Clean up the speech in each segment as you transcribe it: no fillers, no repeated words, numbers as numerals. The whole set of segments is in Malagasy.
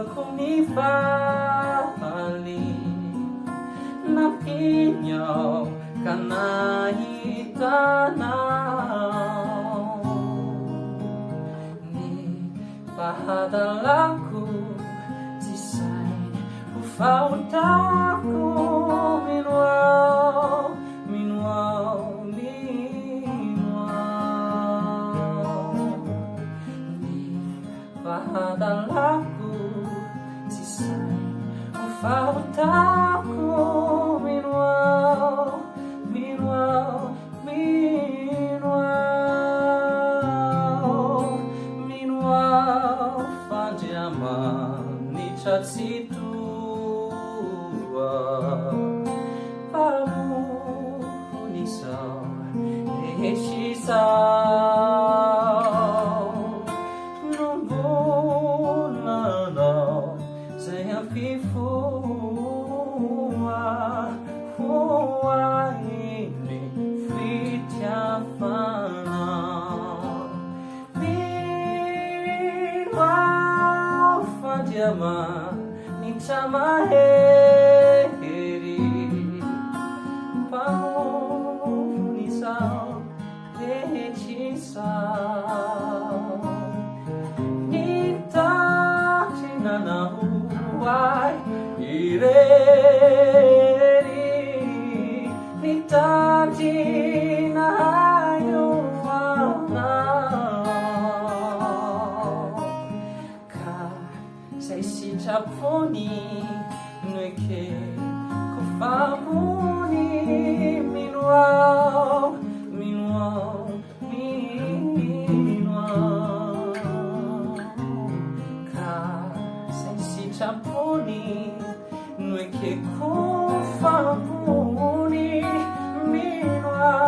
kung faly na pinyaw kanahitanaw ni pahadalaku design ufautaku minuaw ni pahadalaku design ufautaku minuaw ni chatsitua pamunisau nehisisau numbunanau sayapifua hua ini fitiafana Fadiama Nitamaheri Pamunisau Nechisau Nitatinanahuai Ireri Sei si Japoni nueke kufamuni minuau ka sei si Japoni nueke kufamuni minuau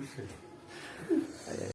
José.